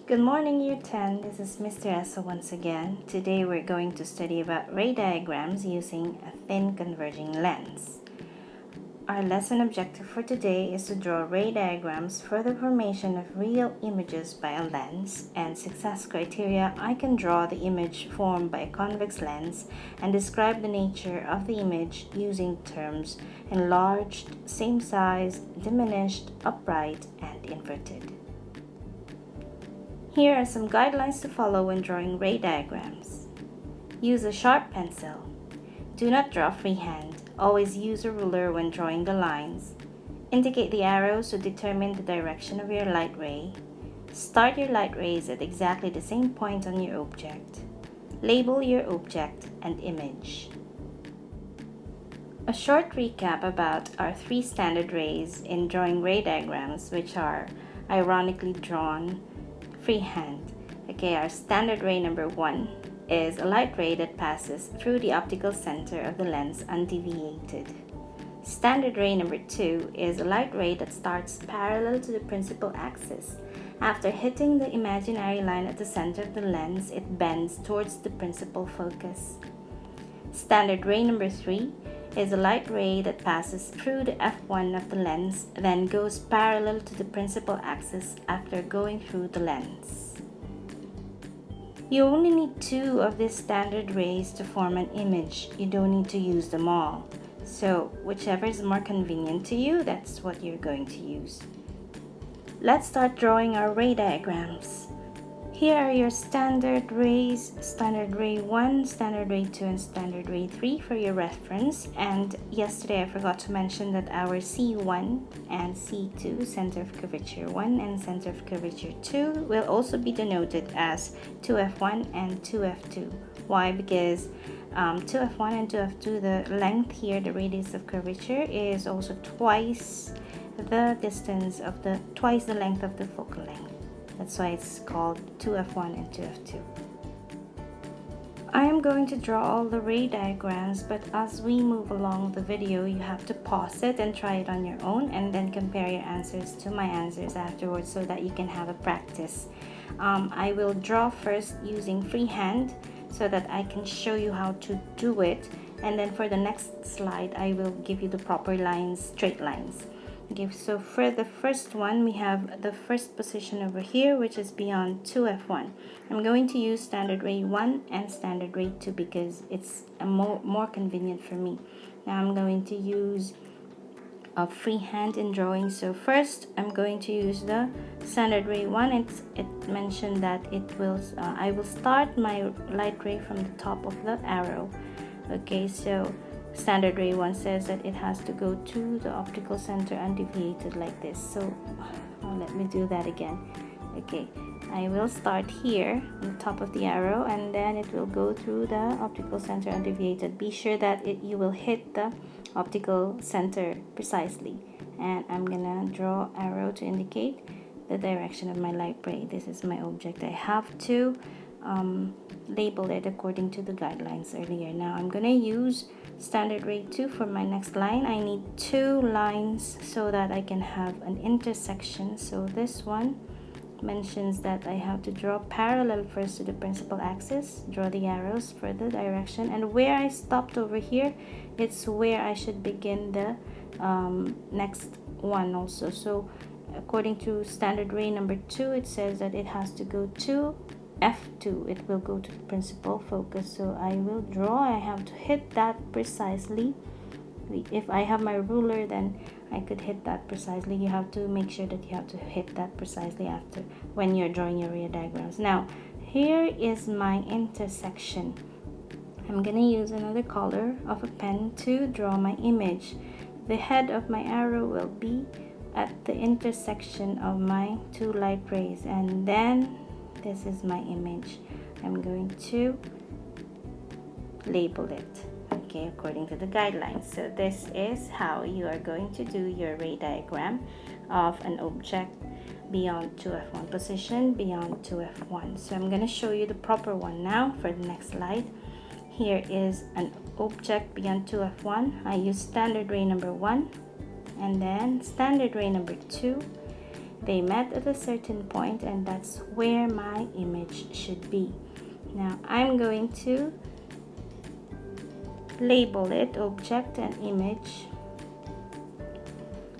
Good morning, Year 10. This is Mr. Essa once again. Today we're going to study about ray diagrams using a thin converging lens. Our lesson objective for today is to draw ray diagrams for the formation of real images by a lens, and success criteria: I can draw the image formed by a convex lens and describe the nature of the image using terms enlarged, same size, diminished, upright, and inverted. Here are some guidelines to follow when drawing ray diagrams. Use a sharp pencil. Do not draw freehand. Always use a ruler when drawing the lines. Indicate the arrows to determine the direction of your light ray. Start your light rays at exactly the same point on your object. Label your object and image. A short recap about our three standard rays in drawing ray diagrams, which are ironically drawn freehand. Okay, our standard ray number 1 is a light ray that passes through the optical center of the lens undeviated. Standard ray number 2 is a light ray that starts parallel to the principal axis. After hitting the imaginary line at the center of the lens, it bends towards the principal focus. Standard ray number 3 is a light ray that passes through the f1 of the lens, then goes parallel to the principal axis after going through the lens. You only need 2 of these standard rays to form an image. You don't need to use them all. So whichever is more convenient to you, that's what you're going to use. Let's start drawing our ray diagrams. Here are your standard rays: standard ray 1, standard ray 2, and standard ray 3 for your reference. And yesterday I forgot to mention that our C1 and C2, center of curvature 1 and center of curvature 2, will also be denoted as 2F1 and 2F2. Why? Because 2F1 and 2F2, the length here, the radius of curvature, is also twice the length of the focal length. That's why it's called 2F1 and 2F2. I am going to draw all the ray diagrams, but as we move along the video, you have to pause it and try it on your own, and then compare your answers to my answers afterwards so that you can have a practice. I will draw first using freehand so that I can show you how to do it, and then for the next slide I will give you the proper lines, straight lines. Okay, so for the first one, we have the first position over here, which is beyond 2F1. I'm going to use standard ray 1 and standard ray 2 because it's more convenient for me. Now I'm going to use a freehand in drawing. So first, I'm going to use the standard ray 1. It mentioned that I will start my light ray from the top of the arrow. Okay, so standard ray 1 says that it has to go to the optical center undeviated like this. So let me do that again. Okay, I will start here on the top of the arrow, and then it will go through the optical center undeviated. Be sure that you will hit the optical center precisely. And I'm gonna draw arrow to indicate the direction of my light ray. This is my object. I have to label it according to the guidelines earlier. Now I'm gonna use standard ray 2 for my next line. I need 2 lines so that I can have an intersection. So this one mentions that I have to draw parallel first to the principal axis, draw the arrows for the direction, and where I stopped over here, it's where I should begin the next one also. So according to standard ray number 2, it says that it has to go to F2. It will go to the principal focus. So I will draw. I have to hit that precisely. If I have my ruler, then I could hit that precisely. You have to make sure that you have to hit that precisely after when you're drawing your ray diagrams. Now here is my intersection. I'm gonna use another color of a pen to draw my image. The head of my arrow will be at the intersection of my 2 light rays, and then this is my image. I'm going to label it, okay, according to the guidelines. So this is how you are going to do your ray diagram of an object beyond 2F1 position, beyond 2F1. So I'm going to show you the proper one now for the next slide. Here is an object beyond 2F1. I use standard ray number 1 and then standard ray number 2. they met at a certain point, and that's where my image should be. Now I'm going to label it object and image.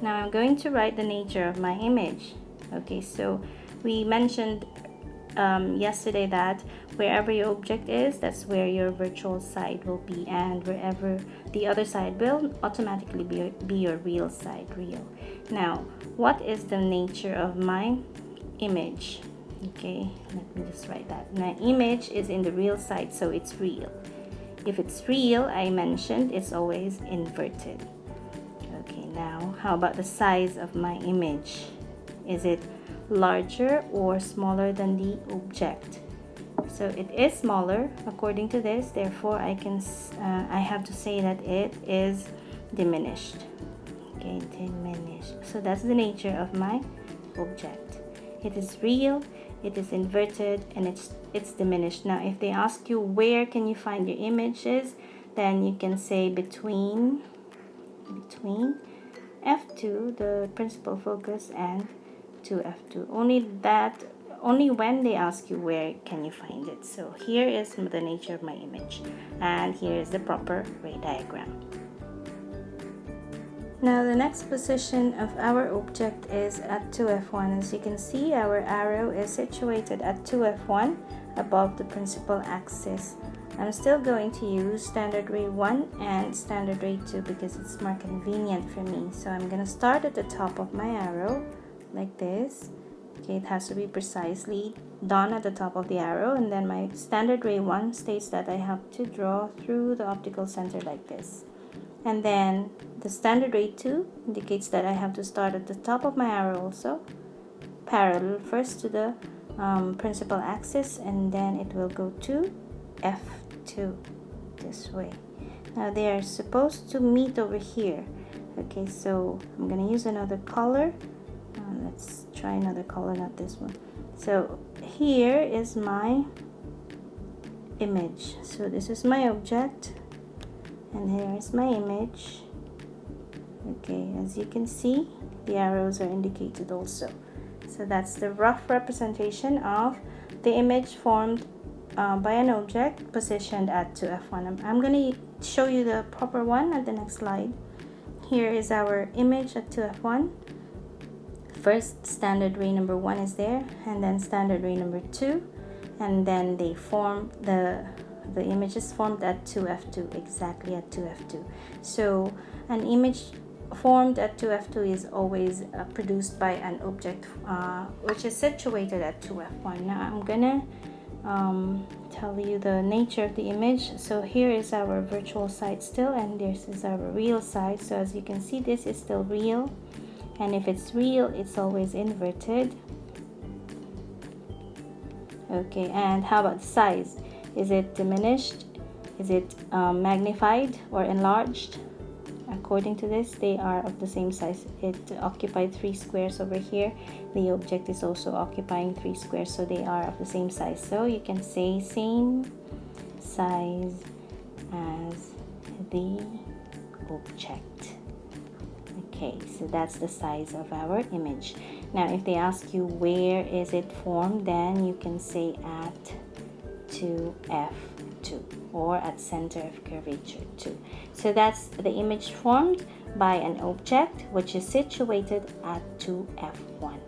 Now I'm going to write the nature of my image. Okay, so we mentioned yesterday that wherever your object is, that's where your virtual side will be, and wherever the other side will automatically be your real side, real. Now, what is the nature of my image? Okay, let me just write that. My image is in the real side, so it's real. If it's real, I mentioned it's always inverted. Okay, now how about the size of my image? Is it larger or smaller than the object? So it is smaller according to this, therefore I have to say that it is diminished. Okay, diminished. So that's the nature of my object. It is real, it is inverted, and it's diminished. Now if they ask you where can you find your images, then you can say between f2, the principal focus, and to f2. Only when they ask you where can you find it. So here is the nature of my image, and here is the proper ray diagram. Now the next position of our object is at 2f1. As you can see, our arrow is situated at 2f1 above the principal axis. I'm still going to use standard ray 1 and standard ray 2 because it's more convenient for me. So I'm going to start at the top of my arrow like this. Okay, it has to be precisely done at the top of the arrow, and then my standard ray 1 states that I have to draw through the optical center like this. And then the standard ray 2 indicates that I have to start at the top of my arrow also, parallel first to the principal axis, and then it will go to F2 this way. Now they are supposed to meet over here. Okay, so I'm gonna use another color. Let's try another color, not this one. So here is my image. So this is my object, and here is my image. Okay, as you can see, the arrows are indicated also. So that's the rough representation of the image formed by an object positioned at 2f1. I'm going to show you the proper one at the next slide. Here is our image at 2f1. First, standard ray number 1 is there, and then standard ray number 2, and then they form the image is formed at 2f2, exactly at 2f2. So an image formed at 2f2 is always produced by an object which is situated at 2f1. Now I'm gonna tell you the nature of the image. So here is our virtual side still, and this is our real side. So as you can see, this is still real, and if it's real, it's always inverted. Okay, and how about the size? Is it diminished? Is it magnified or enlarged? According to this, they are of the same size. It occupied 3 squares over here. The object is also occupying 3 squares, so they are of the same size. So you can say same size as the object. Okay, so that's the size of our image. Now if they ask you where is it formed, then you can say at 2f2 or at center of curvature 2. So that's the image formed by an object which is situated at 2f1.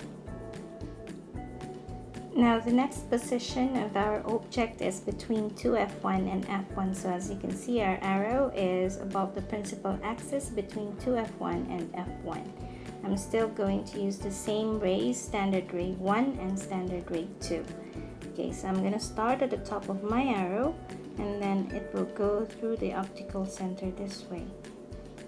Now the next position of our object is between 2f1 and f1. So as you can see, our arrow is above the principal axis between 2f1 and f1. I'm still going to use the same rays, standard ray 1 and standard ray 2. Okay, so I'm going to start at the top of my arrow, and then it will go through the optical center this way.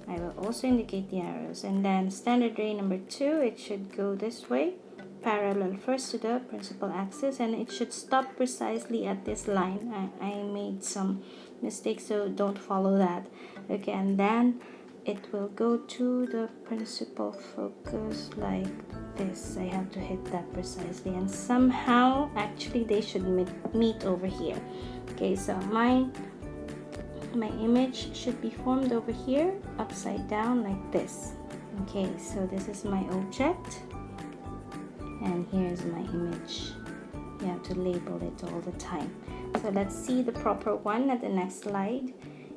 I will also indicate the arrows, and then standard ray number 2, it should go this way, parallel first to the principal axis, and it should stop precisely at this line. I made some mistakes, so don't follow that. Okay, and then it will go to the principal focus like this. I have to hit that precisely, and somehow actually they should meet over here. Okay, so my image should be formed over here upside down like this. Okay, so this is my object. and here's my image. You have to label it all the time. So let's see the proper one at the next slide.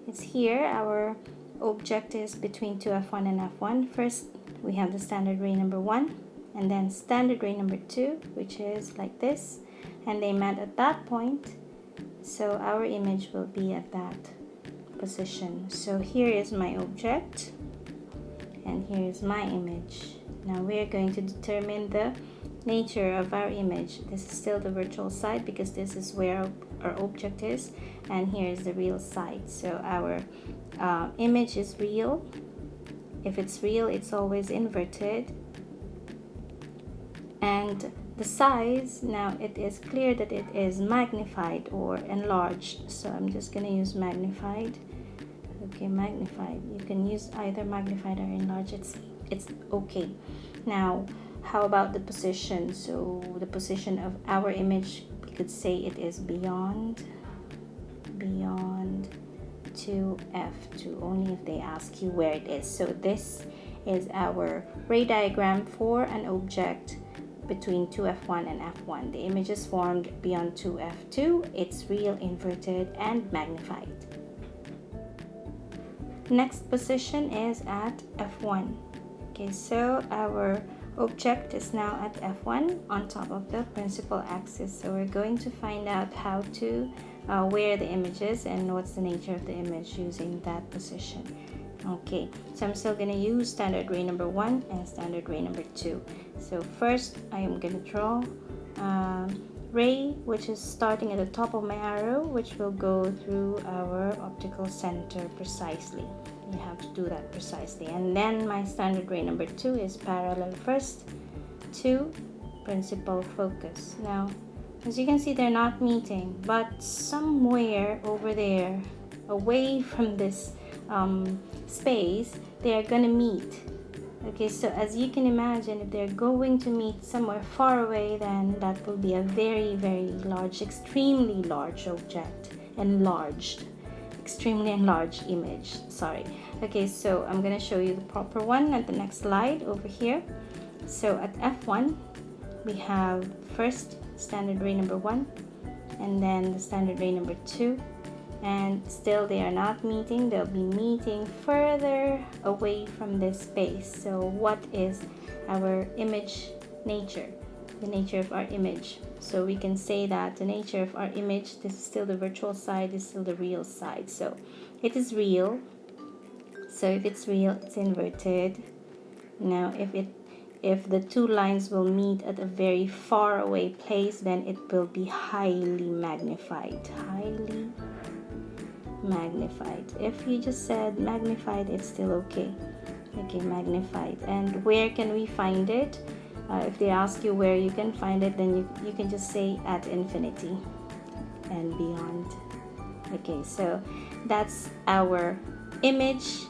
It's here. Our object is between 2F1 and F1. First, we have the standard ray number 1, and then standard ray number 2, which is like this, and they met at that point, so our image will be at that position. So here is my object, and here is my image. Now we are going to determine the nature of our image. This is still the virtual side because this is where our object is, and here is the real side. So our image is real. If it's real, it's always inverted. And the size, now it is clear that it is magnified or enlarged, so I'm just going to use magnified. Okay, magnified. You can use either magnified or enlarged. It's okay. Now, how about the position? So the position of our image, we could say it is beyond 2F2, only if they ask you where it is. So this is our ray diagram for an object between 2F1 and F1. The image is formed beyond 2F2. It's real, inverted, and magnified. Next position is at F1. Okay, so our object is now at F1 on top of the principal axis. So we're going to find out how to where the image is and what's the nature of the image using that position. Okay, so I'm still going to use standard ray number 1 and standard ray number 2. So first I am going to draw ray which is starting at the top of my arrow, which will go through our optical center precisely. You have to do that precisely. And then my standard ray number 2 is parallel first to principal focus. Now, as you can see, they're not meeting, but somewhere over there, away from this space, they are going to meet. Okay, so as you can imagine, if they're going to meet somewhere far away, then that will be a very, very large, extremely large object, enlarged, extremely enlarged image. Sorry. Okay, so I'm going to show you the proper one at the next slide over here. So at F1, we have first standard ray number 1, and then the standard ray number 2, and still they are not meeting. They'll be meeting further away from this space. So what is our image nature? The nature of our image. So we can say that the nature of our image, this is still the virtual side, this is still the real side. So it is real. So if it's real, it's inverted. Now if the two lines will meet at a very far away place, then it will be highly magnified. Highly magnified. If you just said magnified, it's still okay. Okay, magnified. And where can we find it? If they ask you where you can find it, then you can just say at infinity and beyond. Okay, so that's our image.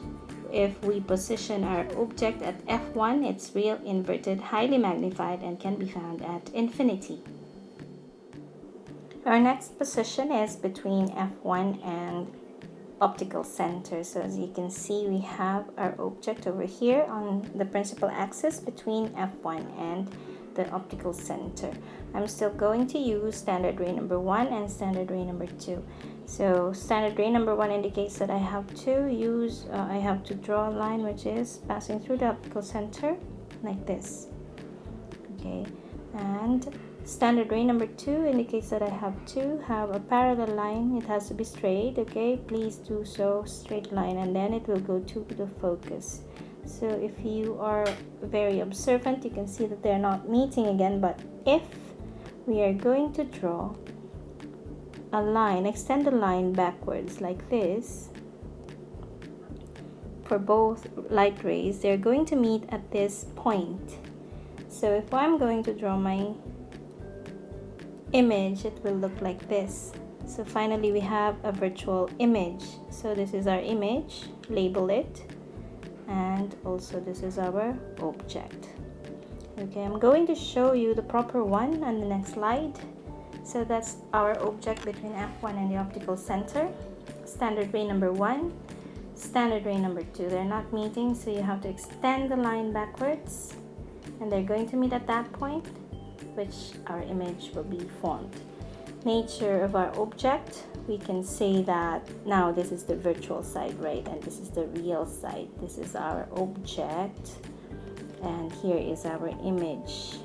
If we position our object at F1, it's real, inverted, highly magnified, and can be found at infinity. Our next position is between F1 and optical center. So as you can see, we have our object over here on the principal axis between F1 and the optical center. I'm still going to use standard ray number 1 and standard ray number 2. So standard ray number 1 indicates that I have to draw a line which is passing through the optical center like this. Okay, and standard ray number 2 indicates that I have to have a parallel line. It has to be straight. Okay, please do so, straight line, and then it will go to the focus. So if you are very observant, you can see that they're not meeting again. But if we are going to draw a line, extend the line backwards like this, for both light rays, they're going to meet at this point. So if I'm going to draw my image, it will look like this. So finally we have a virtual image. So this is our image, label it, and also this is our object. Okay, I'm going to show you the proper one on the next slide. So that's our object between F1 and the optical center. Standard ray number 1, standard ray number 2. They're not meeting, so you have to extend the line backwards, and they're going to meet at that point. which our image will be formed. Nature of our object, we can say that now this is the virtual side, right? And this is the real side. This is our object, and here is our image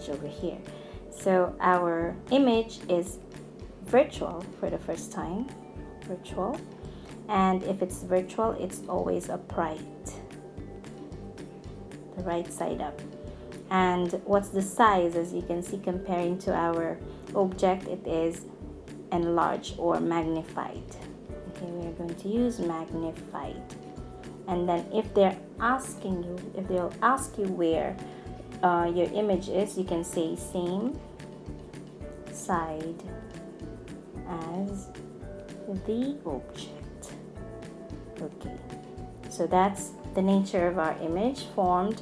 over here. So our image is virtual for the first time, virtual, and if it's virtual, it's always upright, the right side up. And what's the size? As you can see, comparing to our object, it is enlarged or magnified. Okay, we are going to use magnified. And then if they'll ask you where your image is, you can say same side as the object. Okay, so that's the nature of our image formed.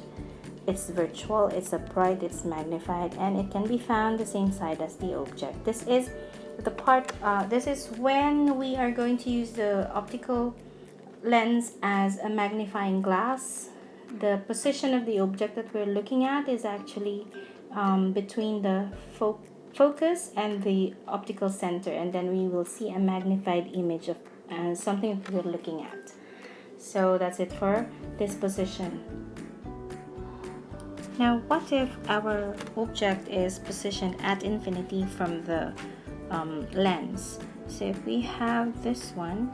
It's virtual, it's upright, it's magnified, and it can be found the same side as the object. This is the part, this is when we are going to use the optical lens as a magnifying glass. The position of the object that we're looking at is actually between the focus and the optical center, and then we will see a magnified image of something that we're looking at. So that's it for this position. Now, what if our object is positioned at infinity from the lens? So if we have this one,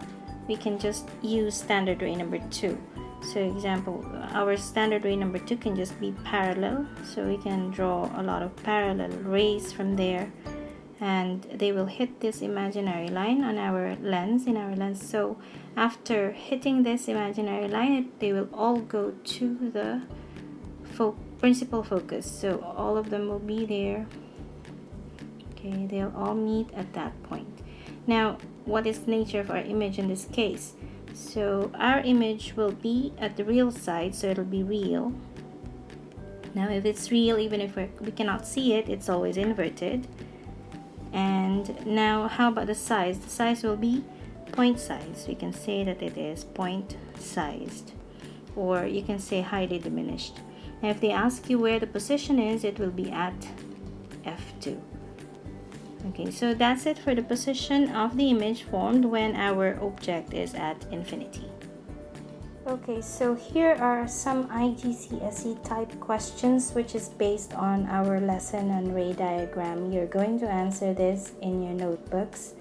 we can just use standard ray number 2. So example, our standard ray number 2 can just be parallel. So we can draw a lot of parallel rays from there, and they will hit this imaginary line on our lens, in our lens. So after hitting this imaginary line, they will all go to the principal focus. So all of them will be there. Okay, they'll all meet at that point. Now, what is the nature of our image in this case? So our image will be at the real side, so it'll be real. Now if it's real, even if we cannot see it, it's always inverted. And now how about the size? The size will be point size. We can say that it is point sized, or you can say highly diminished. Now if they ask you where the position is, it will be at f2. Okay, so that's it for the position of the image formed when our object is at infinity. Okay, so here are some IGCSE type questions which is based on our lesson on ray diagram. You're going to answer this in your notebooks,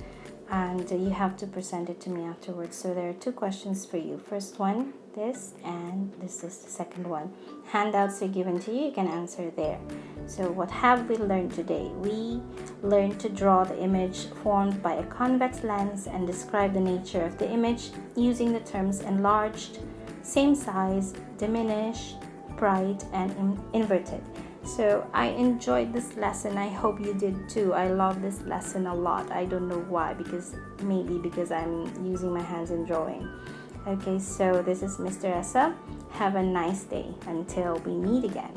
and you have to present it to me afterwards. So there are 2 questions for you. First one, this, and this is the second one. Handouts are given to you, you can answer there. So what have we learned today? We learned to draw the image formed by a convex lens and describe the nature of the image using the terms enlarged, same size, diminished, bright, and inverted. So I enjoyed this lesson. I hope you did too. I love this lesson a lot. I don't know why, maybe because I'm using my hands in drawing. Okay, so this is Mr. Essa. Have a nice day until we meet again.